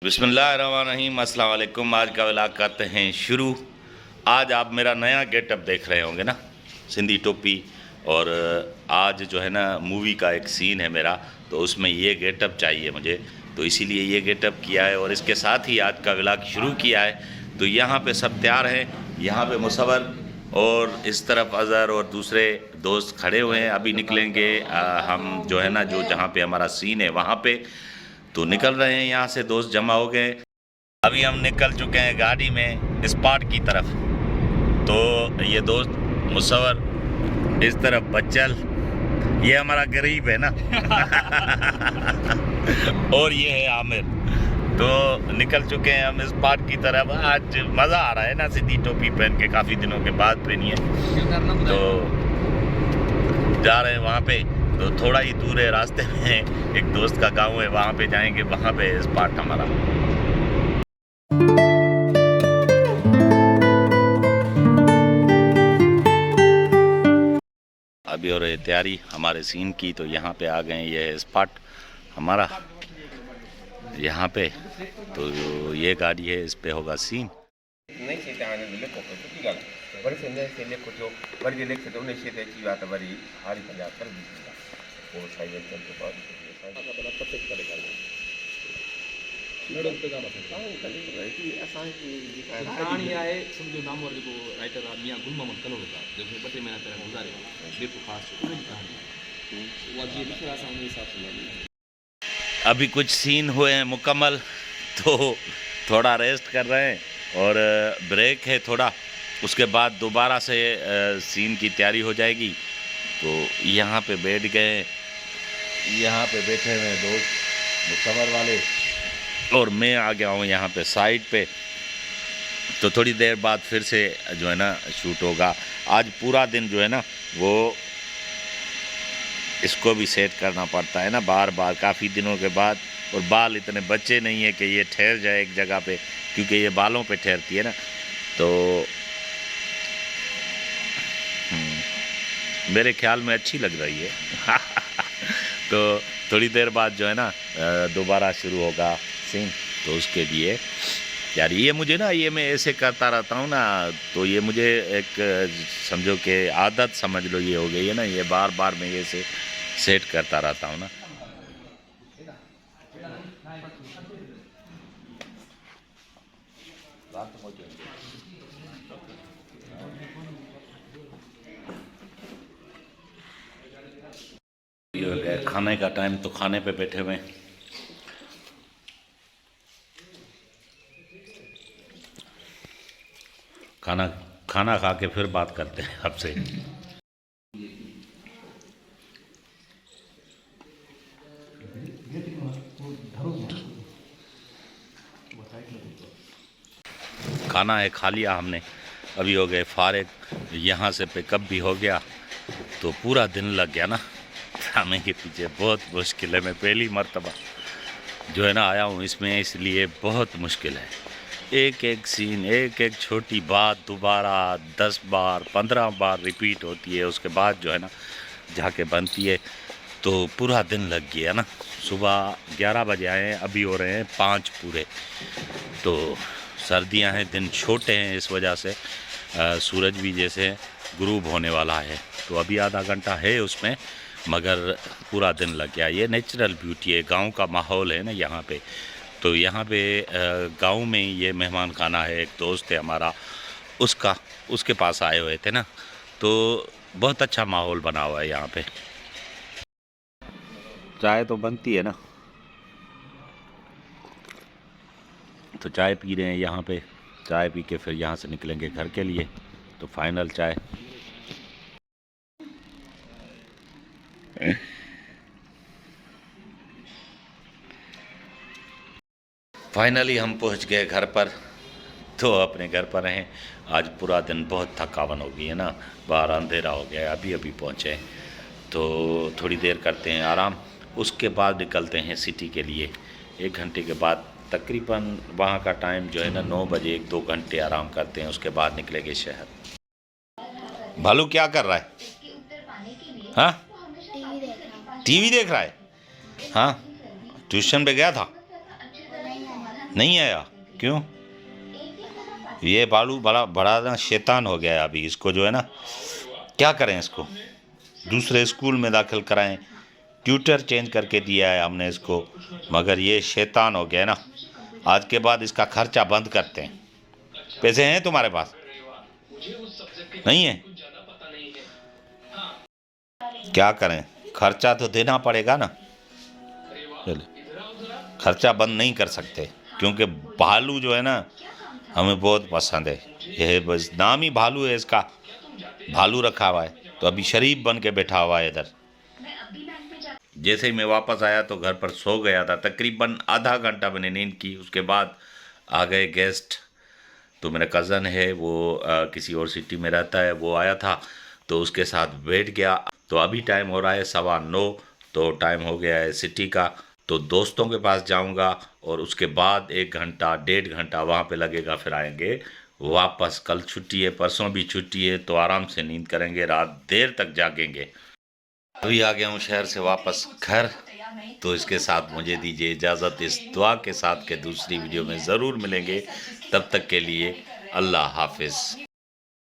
बिस्मिल्लाहिर्रहमानिर्रहीम, अस्सलाम वालेकुम। आज का व्लॉग करते हैं शुरू। आज आप मेरा नया गेटअप देख रहे होंगे ना, सिंधी टोपी। और आज जो है ना मूवी का एक सीन है मेरा, तो उसमें ये गेटअप चाहिए मुझे, तो इसीलिए ये गेटअप किया है और इसके साथ ही आज का व्लॉग शुरू किया है। तो यहाँ पे सब तैयार हैं, यहाँ पे मुसव्वर और इस तरफ अज़हर और दूसरे दोस्त खड़े हुए हैं। अभी निकलेंगे हम जो है ना, जो जहाँ पे हमारा सीन है वहाँ पे तो निकल रहे हैं। यहाँ से दोस्त जमा हो गए। अभी हम निकल चुके हैं गाड़ी में स्पॉट की तरफ। तो ये दोस्त मुसव्वर, इस तरफ बच्चल, ये हमारा गरीब है ना और ये है आमिर। तो निकल चुके हैं हम स्पॉट की तरफ। आज मज़ा आ रहा है ना, सीधी टोपी पहन के, काफ़ी दिनों के बाद पहनी है। तो जा रहे हैं वहाँ पे। तो थोड़ा ही दूर है, रास्ते में एक दोस्त का गांव है, वहाँ पे जाएंगे, वहाँ पे स्पॉट हमारा। अभी हो रही है तैयारी हमारे सीन की, तो यहाँ पे आ गए। ये है स्पॉट हमारा यहाँ पे। तो ये गाड़ी है, इस पे होगा सीन। कहानी आहे सम्झो नामवर जेको राइटर आहे मियां गुल मोहम्मद कलोड़का, जेको 2-3 महीना पहिरियों गुज़ारे बेपो ख़ासि उनजी कहानी उहा जीअं लिखियो आहे असां उन हिसाब सां लॻी। अभी कुछ सीन हुए हैं मुकम्मल, तो थोड़ा रेस्ट कर रहे हैं और ब्रेक है थोड़ा। उसके बाद दोबारा से सीन की तैयारी हो जाएगी। तो यहाँ पे बैठ गए, यहाँ पे बैठे हुए हैं दोस्त मुसव्वर वाले, और मैं आ गया हूँ यहाँ पे साइड पे। तो थोड़ी देर बाद फिर से जो है ना शूट होगा। आज पूरा दिन जो है ना वो इसको भी सेट करना पड़ता है ना बार बार, काफ़ी दिनों के बाद। और बाल इतने बच्चे नहीं है कि ये ठहर जाए एक जगह पे, क्योंकि ये बालों पे ठहरती है ना। तो मेरे ख्याल में अच्छी लग रही है तो थोड़ी देर बाद जो है ना दोबारा शुरू होगा सीन, तो उसके लिए यार ये मुझे ना, ये मैं ऐसे करता रहता हूँ ना, तो ये मुझे एक समझो कि आदत समझ लो ये हो गई है ना। ये बार बार मैं ये से सेट करता रहता हूँ ना। खाने का टाइम, तो खाने पे बैठे हुए हैं। खाना खा के फिर बात करते हैं आपसे। खाना है खा लिया हमने, अभी हो गए फारिग। यहाँ से पिकअप भी हो गया, तो पूरा दिन लग गया ना खाने के पीछे। बहुत मुश्किल है, मैं पहली मर्तबा जो है ना आया हूँ इसमें, इसलिए बहुत मुश्किल है। एक एक सीन, एक एक छोटी बात दोबारा 10 बार 15 बार रिपीट होती है, उसके बाद जो है ना जाके बनती है। तो पूरा दिन लग गया ना। सुबह 11 बजे आए हैं, अभी हो रहे हैं 5 पूरे। तो सर्दियां हैं, दिन छोटे हैं, इस वजह से सूरज भी जैसे गुरूब होने वाला है। तो अभी आधा घंटा है उसमें, मगर पूरा दिन लग गया। ये नेचुरल ब्यूटी है, गांव का माहौल है ना यहाँ पे। तो यहाँ पे गांव में ये मेहमान खाना है, एक दोस्त है हमारा, उसके पास आए हुए थे ना। तो बहुत अच्छा माहौल बना हुआ है यहाँ पे। चाय तो बनती है ना, तो चाय पी रहे हैं यहाँ पे। चाय पी के फिर यहाँ से निकलेंगे घर के लिए। तो फाइनल चाय। फाइनली हम पहुँच गए घर पर। तो अपने घर पर हैं। आज पूरा दिन बहुत थकावन हो गई है ना, बाहर अंधेरा हो गया है, अभी अभी पहुँचे। तो थोड़ी देर करते हैं आराम, उसके बाद निकलते हैं सिटी के लिए। 1 घंटे के बाद तकरीबन वहाँ का टाइम जो है ना 9 बजे, 1-2 घंटे आराम करते हैं, उसके बाद निकलेंगे शहर। भालू क्या कर रहा है? हाँ, टीवी देख रहा है। हाँ, ट्यूशन पे गया था? नहीं आया क्यों? ये बालू बड़ा बड़ा ना शैतान हो गया है अभी, इसको जो है ना, क्या करें इसको? दूसरे स्कूल में दाखिल कराएं, ट्यूटर चेंज करके दिया है हमने इसको, मगर ये शैतान हो गया है ना। आज के बाद इसका खर्चा बंद करते हैं। पैसे हैं तुम्हारे पास? नहीं है? क्या करें, खर्चा तो देना पड़ेगा ना। चलो, खर्चा बंद नहीं कर सकते क्योंकि भालू जो है ना हमें बहुत पसंद है। यह बस नाम ही भालू है इसका, भालू रखा हुआ है, तो अभी शरीफ बन के बैठा हुआ है इधर। जैसे ही मैं वापस आया तो घर पर सो गया था, तकरीबन आधा घंटा मैंने नींद की। उसके बाद आ गए गेस्ट। तो मेरा कज़न है वो किसी और सिटी में रहता है, वो आया था तो उसके साथ बैठ गया। तो अभी टाइम हो रहा है 9:15, तो टाइम हो गया है सिटी का। तो दोस्तों के पास जाऊंगा और उसके बाद 1 घंटा 1.5 घंटा वहाँ पे लगेगा, फिर आएंगे वापस। कल छुट्टी है, परसों भी छुट्टी है, तो आराम से नींद करेंगे, रात देर तक जागेंगे। अभी आ गया हूँ शहर से वापस घर, तो इसके साथ मुझे दीजिए इजाज़त, इस दुआ के साथ के दूसरी वीडियो में ज़रूर मिलेंगे। तब तक के लिए अल्लाह हाफिज़।